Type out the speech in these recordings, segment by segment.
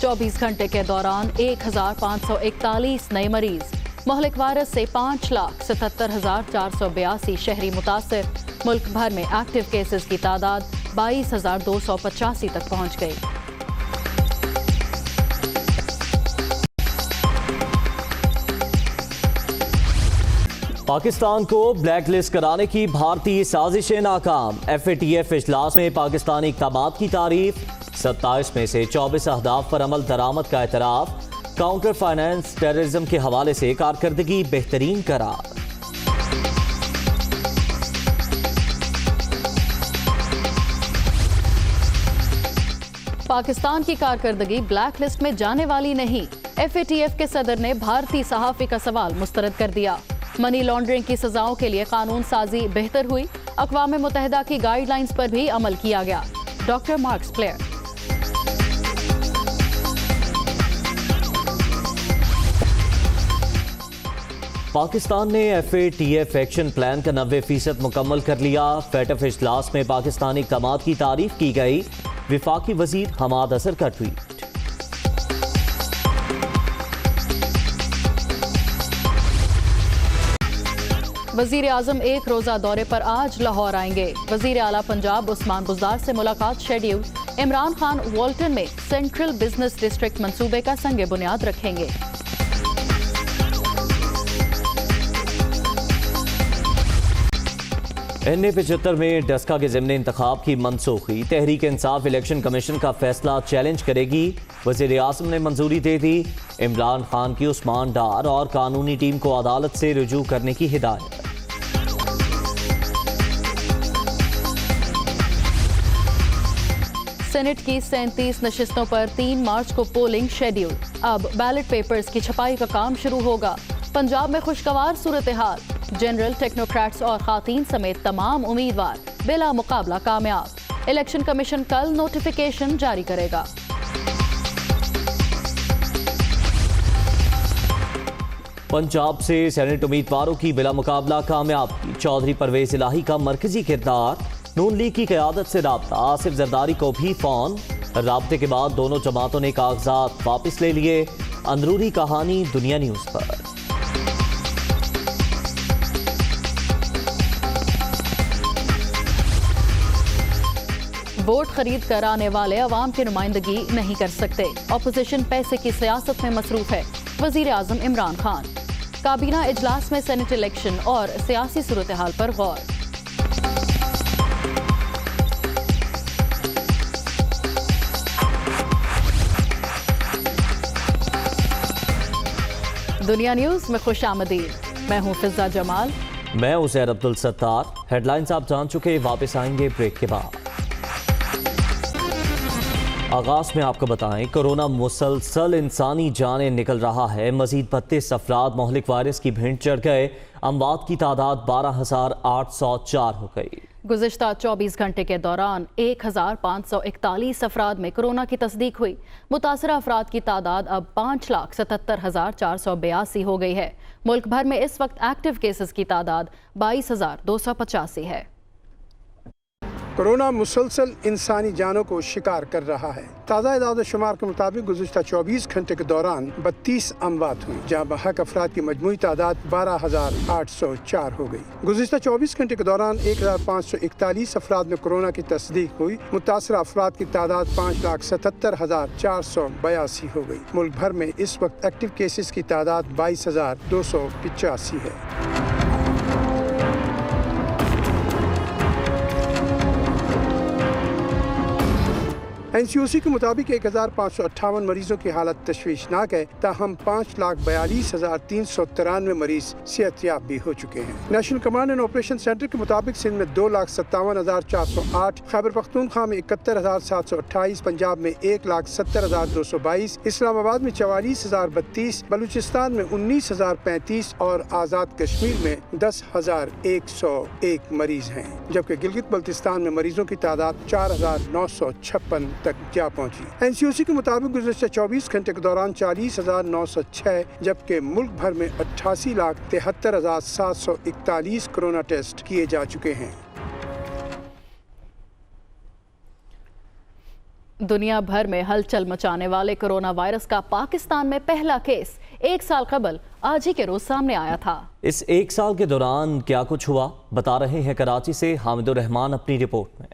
चौबीस घंटे के दौरान 1541 नए मरीज। मुहलिक वायरस से 5,77,482 शहरी मुतासिर। मुल्क भर में एक्टिव केसेस की तादाद 22,285 तक पहुंच गई। पाकिस्तान को ब्लैक लिस्ट कराने की भारतीय साजिशें नाकाम। FATF इजलास में पाकिस्तानी इक़दामात की तारीफ। 27 में से 24 अहदाफ पर अमल दरामद का एतराफ़। काउंटर फाइनेंस टेररिज्म के हवाले से कारकर्दगी बेहतरीन करार। पाकिस्तान की कारकर्दगी ब्लैक लिस्ट में जाने वाली नहीं। FATF के सदर ने भारतीय सहाफ़ी का सवाल मुस्तरद कर दिया। मनी लॉन्ड्रिंग की सजाओं के लिए कानून साजी बेहतर हुई। अक़वाम मुत्तहिदा की गाइडलाइंस पर भी अमल किया गया। Doctor marks player. पाकिस्तान ने FATF एक्शन प्लान का 90% मुकम्मल कर लिया। FATF इजलास में पाकिस्तानी इक़दामात की तारीफ की गई। विफाकी वजीर हमाद असर का ट्वीट। वजीर आजम एक रोजा दौरे पर आज लाहौर आएंगे। वजीर आला पंजाब उस्मान बुज़दार से मुलाकात शेड्यूल। इमरान खान वॉल्टन में सेंट्रल बिजनेस डिस्ट्रिक्ट मंसूबे का संग बुनियाद रखेंगे। NA-75 में डस्का के ज़िमनी इंतखाब की मनसूखी। तहरीक इंसाफ इलेक्शन कमीशन का फैसला चैलेंज करेगी। वज़ीर आज़म ने मंजूरी दे दी। इमरान खान की उस्मान डार और कानूनी टीम को अदालत से रुजू करने की हिदायत। सेनेट की 37 नशिस्तों पर 3 मार्च को पोलिंग शेड्यूल। अब बैलेट पेपर्स की छपाई का काम शुरू होगा। पंजाब में खुशगवार सूरत हाल। जनरल, टेक्नोक्रेट्स और खातीन समेत तमाम उम्मीदवार बिला मुकाबला कामयाब। इलेक्शन कमीशन कल नोटिफिकेशन जारी करेगा। पंजाब से सेनेट उम्मीदवारों की बिला मुकाबला कामयाबी। चौधरी परवेज इलाही का मरकजी किरदार। नून लीग की क़यादत से राब्ता। आसिफ जरदारी को भी फोन। राब्ते के बाद दोनों जमातों ने कागजात वापस ले लिए। अंदरूनी कहानी दुनिया न्यूज़ पर। वोट खरीद कर आने वाले अवाम की नुमाइंदगी नहीं कर सकते। अपोजिशन पैसे की सियासत में मसरूफ है। वजीर आजम इमरान खान। काबीना इजलास में सेनेट इलेक्शन और सियासी सूरत हाल पर गौर। दुनिया न्यूज़ में खुश आमदीद। मैं हूँ फिजा जमाल। मैं उज़ैर अब्दुल सत्तार। हेडलाइंस आप जान चुके, वापस आएंगे ब्रेक के बाद। आगाज में आपको बताएं, कोरोना मुसलसल इंसानी जानें निकल रहा है। मजीद 32 अफराद मोहलिक वायरस की भेंट चढ़ गए। अमवात की तादाद 12,804 हो गई। गुज़िश्ता 24 घंटे के दौरान 1541 अफराद में कोरोना की तस्दीक हुई। मुतासरा अफराद की तादाद अब 5,77,482 हो गई है। मुल्क भर में इस वक्त एक्टिव केसेस की तादाद 22,285 है। कोरोना मुसलसल इंसानी जानों को शिकार कर रहा है। ताज़ा इदाद शुमार के मुताबिक गुज़िश्ता 24 घंटे के दौरान 32 अमवात हुई, जहाँ बहक अफराद की मजमूई तादाद 12,804 हो गई। गुज़िश्ता 24 घंटे के दौरान 1,541 अफराद में कोरोना की तस्दीक हुई। मुतासरा अफराद की तादाद 5,77,482 हो गई। मुल्क भर में इस वक्त एक्टिव केसेस की तादाद 22,285 है। NCOC के मुताबिक 1,558 मरीजों की हालत तशवीशनाक है, ताहम 5,42,393 मरीज सेहतयाब भी हो चुके हैं। National command and operation centre के मुताबिक सिंध में 2,57,408, खैबर पख्तूनख्वा में 71,728, पंजाब में 1,70,222, इस्लामाबाद में 44,032, बलूचिस्तान में 19,035 और आज़ाद कश्मीर में 10,101 मरीज हैं, जबकि गिलगित बल्तिस्तान में मरीजों की तादाद 4,956 तक जा पहुंची। NCOC के मुताबिक गुज़श्ता 24 घंटे के दौरान 40,906 जबकि मुल्क भर में 88,73,741 कोरोना टेस्ट किए जा चुके हैं। दुनिया भर में हलचल मचाने वाले कोरोना वायरस का पाकिस्तान में पहला केस 1 साल कबल आज ही के रोज सामने आया था। इस 1 साल के दौरान क्या कुछ हुआ, बता रहे हैं कराची से हामिदुर रहमान अपनी रिपोर्ट में।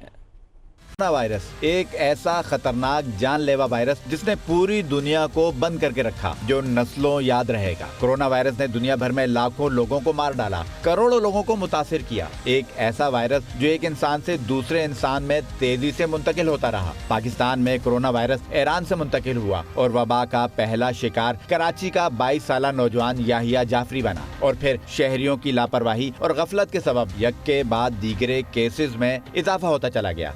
कोरोना वायरस एक ऐसा खतरनाक जानलेवा वायरस जिसने पूरी दुनिया को बंद करके रखा, जो नस्लों याद रहेगा। कोरोना वायरस ने दुनिया भर में लाखों लोगों को मार डाला, करोड़ों लोगों को मुतासिर किया। एक ऐसा वायरस जो एक इंसान से दूसरे इंसान में तेजी से मुंतकिल होता रहा। पाकिस्तान में कोरोना वायरस ईरान से मुंतकिल हुआ और वबा का पहला शिकार कराची का 22 साला नौजवान याहिया जाफरी बना और फिर शहरियों की लापरवाही और गफलत के सबब यक के बाद दीगरे केसेस में इजाफा होता चला गया।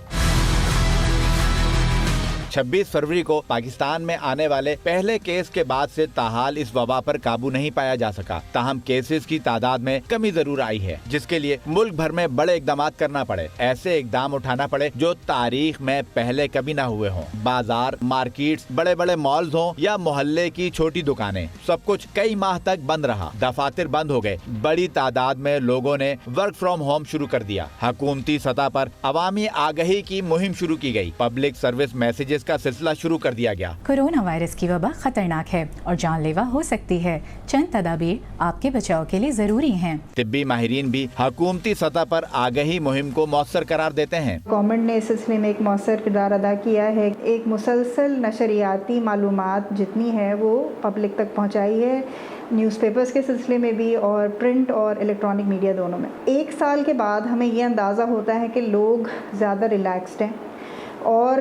26 फरवरी को पाकिस्तान में आने वाले पहले केस के बाद से ताहाल इस वबा पर काबू नहीं पाया जा सका। ताहम केसेस की तादाद में कमी जरूर आई है, जिसके लिए मुल्क भर में बड़े इकदाम करना पड़े। ऐसे इकदाम उठाना पड़े जो तारीख में पहले कभी न हुए हों। बाजार, मार्केट्स, बड़े बड़े मॉल्स हों या मोहल्ले की छोटी दुकानें, सब कुछ कई माह तक बंद रहा। दफातर बंद हो गए। बड़ी तादाद में लोगों ने वर्क फ्रॉम होम शुरू कर दिया। हुकूमती सतह पर अवामी आगाही की मुहिम शुरू की गई। पब्लिक सर्विस मैसेजेस का सिलसिला शुरू कर दिया गया। कोरोना वायरस की वबा खतरनाक है और जानलेवा हो सकती है। चंद तदाबीर आपके बचाव के लिए जरूरी हैं। तिब्बी माहिरीन भी हुकूमती सतह पर आगाही मुहिम को मौसर करार देते हैं। गवर्नमेंट ने इस सिलसिले में एक मौसर किरदार अदा किया है। एक मुसलसल नशरियाती मालूमात जितनी है वो पब्लिक तक पहुँचाई है, न्यूज़पेपर्स के सिलसिले में भी और प्रिंट और इलेक्ट्रॉनिक मीडिया दोनों में। 1 साल के बाद हमें ये अंदाज़ा होता है कि लोग ज़्यादा रिलैक्स्ड हैं और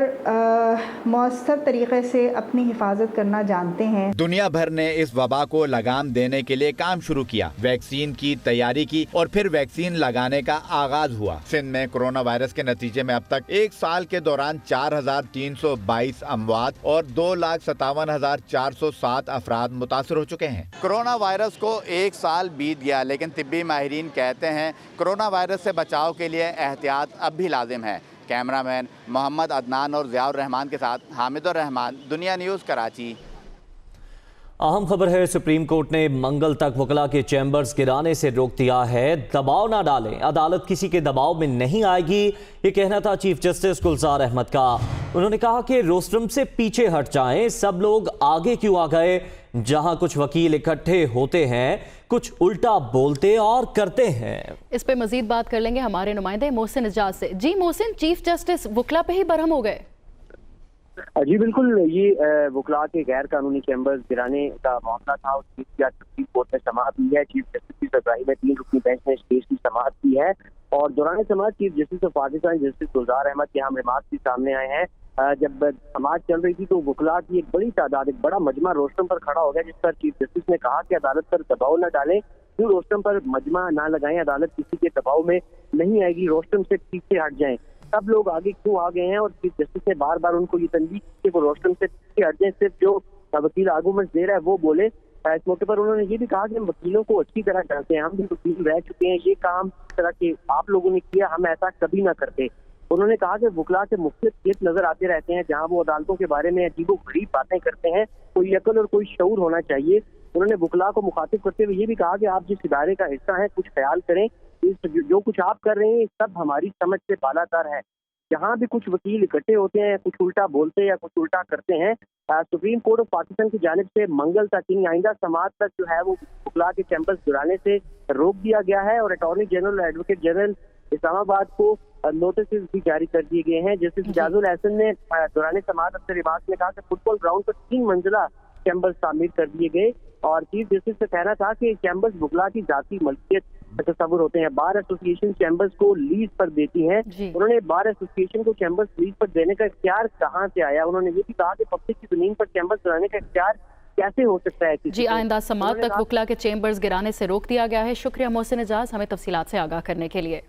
मौसर तरीक़े से अपनी हिफाजत करना जानते हैं। दुनिया भर ने इस वबा को लगाम देने के लिए काम शुरू किया, वैक्सीन की तैयारी की और फिर वैक्सीन लगाने का आगाज हुआ। सिंध में कोरोना वायरस के नतीजे में अब तक 1 साल के दौरान 4,322 अमवात और 2,57,407 अफराद मुतासर हो चुके हैं। कोरोना वायरस को 1 साल बीत गया, लेकिन तिब्बी माहिरीन कहते हैं कोरोना वायरस से बचाव के लिए एहतियात अब भी लाजिम है। कैमरामैन मोहम्मद अदनान और ज़ियाउर रहमान के साथ हामिदुर रहमान, दुनिया न्यूज़, कराची। अहम खबर है, सुप्रीम कोर्ट ने मंगल तक वकला के चैम्बर्स गिराने से रोक दिया है। दबाव ना डालें, अदालत किसी के दबाव में नहीं आएगी, ये कहना था चीफ जस्टिस गुलजार अहमद का। उन्होंने कहा कि रोस्ट्रम से पीछे हट जाएं, सब लोग आगे क्यों आ गए। जहां कुछ वकील इकट्ठे होते हैं, कुछ उल्टा बोलते और करते हैं। इस पे मजीद बात कर लेंगे हमारे नुमाइंदे मोहसिन इजाज से। जी मोहसिन, चीफ जस्टिस वकला पे ही बरहम हो गए। जी बिल्कुल, ये वकला के गैर कानूनी चैम्बर्स गिराने का मामला था। उसकी सुप्रीम कोर्ट में समाअत हुई है। चीफ जस्टिस की सरबराही में 3 रुकनी बेंच ने इस केस की समाअत की है और दौरान समाअत chief justice of Pakistan justice Gulzar Ahmed के हम रिमार्क्स भी सामने आए हैं। जब समाअत चल रही थी तो वकला की एक बड़ी तादाद, एक बड़ा मजमा रोस्ट्रम पर खड़ा हो गया, जिस पर चीफ जस्टिस ने कहा कि अदालत पर दबाव न डालें, क्यों रोस्ट्रम पर मजमा ना लगाएं, अदालत किसी के दबाव में नहीं आएगी, रोस्ट्रम से पीछे हट जाएं। सब लोग आगे क्यों आ गए हैं और चीफ जस्टिस ने बार बार उनको ये तनबीह की कि वो रोस्ट्रम से पीछे हट जाएं, सिर्फ जो वकील आर्गूमेंट्स दे रहा है वो बोले। इस मौके पर उन्होंने ये भी कहा कि हम वकीलों को अच्छी तरह जानते हैं, हम भी वकील रह चुके हैं, ये काम इस तरह के आप लोगों ने किया, हम ऐसा कभी ना करते। उन्होंने कहा कि वकला के मुख्तलिफ केस नजर आते रहते हैं जहां वो अदालतों के बारे में अजीबोगरीब बातें करते हैं, कोई अकल और कोई शऊर होना चाहिए। उन्होंने वकला को मुखातिब करते हुए ये भी कहा कि आप जिस इदारे का हिस्सा हैं, कुछ ख्याल करें, जो कुछ आप कर रहे हैं सब हमारी समझ से बालातर है। जहाँ भी कुछ वकील इकट्ठे होते हैं, कुछ उल्टा बोलते हैं या कुछ उल्टा करते हैं, सुप्रीम कोर्ट ऑफ पाकिस्तान की जानिब से मंगल तक, यानी आइंदा समाअत तक जो है वो वकला के चैम्बर्स गिराने से रोक दिया गया है और अटॉर्नी जनरल और एडवोकेट जनरल इस्लामाबाद को नोटिस भी जारी कर दिए गए हैं। जस्टिस इजाजुल एहसन ने दौरान समाअत अपने रिमार्क्स में कहा कि फुटबॉल ग्राउंड पर 3 मंजिला चैम्बर्स तामीर कर दिए गए और चीफ जस्टिस से कहना था कि चैम्बर्स वकला की जाती मल्कियत तस्वुर होते हैं। बार एसोसिएशन चैम्बर्स को लीज पर देती हैं। उन्होंने बार एसोसिएशन को चैम्बर्स लीज पर देने का इख्तियार कहाँ से आया। उन्होंने ये भी कहा कि पब्लिक की जमीन पर चैम्बर्स बनाने का इख्तियार कैसे हो सकता है। जी, आइंदा समाअत तक वकला के चैम्बर्स गिराने से रोक दिया गया है। शुक्रिया मोहसिन इजाज, हमें तफसीलात से आगाह करने के लिए।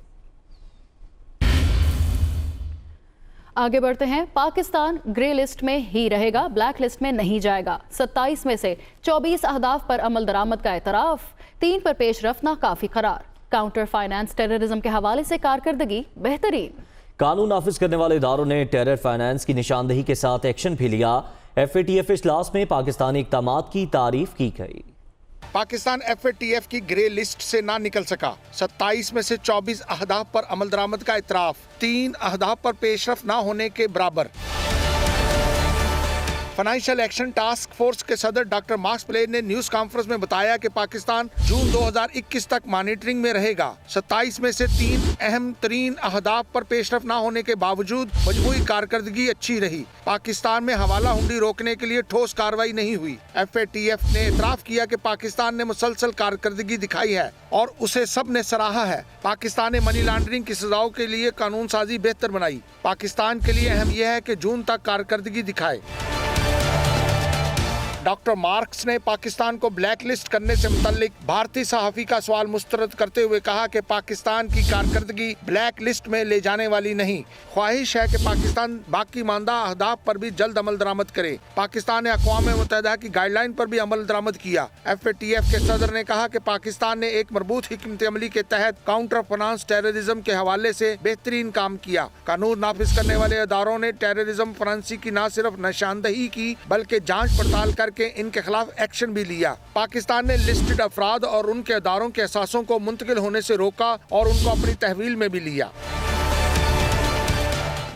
आगे बढ़ते हैं। पाकिस्तान ग्रे लिस्ट में ही रहेगा, ब्लैक लिस्ट में नहीं जाएगा। 27 में से 24 अहदाफ पर अमल दरामद का एतराफ, 3 पर पेश रफ्त नाकाफी करार। काउंटर फाइनेंस टेररिज्म के हवाले से कारकर्दगी बेहतरीन। قانون نافذ کرنے والے اداروں نے ٹیرر فائنانس کی نشاندہی کے ساتھ ایکشن بھی لیا۔ FATF اجلاس میں پاکستانی اقدامات کی تعریف کی گئی۔ پاکستان FATF کی گرے لسٹ سے نہ نکل سکا، 27 میں سے 24 اہداف پر عمل درآمد کا اعتراف، 3 اہداف پر پیش رفت نہ ہونے کے برابر۔ فائنینشیل ایکشن ٹاسک فورس کے صدر ڈاکٹر مارکس پلین نے نیوز کانفرنس میں بتایا کہ پاکستان جون 2021 تک مانیٹرنگ میں رہے گا۔ 27 میں سے 3 اہم ترین اہداف پر پیش رفت نہ ہونے کے باوجود مجموعی کارکردگی اچھی رہی۔ پاکستان میں حوالہ ہنڈی روکنے کے لیے ٹھوس کارروائی نہیں ہوئی۔ FATF نے اعتراف کیا کہ پاکستان نے مسلسل کارکردگی دکھائی ہے اور اسے سب نے سراہا ہے۔ پاکستان نے منی لانڈرنگ کی سزاؤں کے لیے قانون سازی بہتر بنائی۔ پاکستان کے لیے اہم یہ ہے کہ جون تک کارکردگی دکھائے۔ ڈاکٹر مارکس نے پاکستان کو بلیک لسٹ کرنے سے متعلق بھارتی صحافی کا سوال مسترد کرتے ہوئے کہا کہ پاکستان کی کارکردگی بلیک لسٹ میں لے جانے والی نہیں۔ خواہش ہے کہ پاکستان باقی ماندہ اہداف پر بھی جلد عمل درآمد کرے۔ پاکستان نے اقوام متحدہ کی گائیڈ لائن پر بھی عمل درآمد کیا۔ FATF کے صدر نے کہا کہ پاکستان نے ایک مربوط حکمت عملی کے تحت کاؤنٹر فنانس ٹیررزم کے حوالے سے بہترین کام کیا۔ قانون نافذ کرنے والے اداروں نے ٹیررزم فنانسی کی نہ صرف نشاندہی کی بلکہ جانچ پڑتال کر کے ان کے خلاف ایکشن بھی لیا۔ پاکستان نے لسٹڈ افراد اور ان کے اداروں کے اثاثوں کو منتقل ہونے سے روکا اور ان کو اپنی تحویل میں بھی لیا۔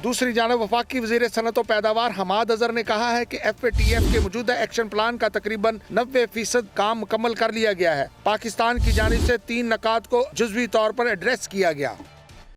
دوسری جانب وفاقی وزیر صنعت و پیداوار حماد اظہر نے کہا ہے کہ FATF کے موجودہ ایکشن پلان کا تقریباً 90% کام مکمل کر لیا گیا ہے۔ پاکستان کی جانب سے 3 نکات کو جزوی طور پر ایڈریس کیا گیا۔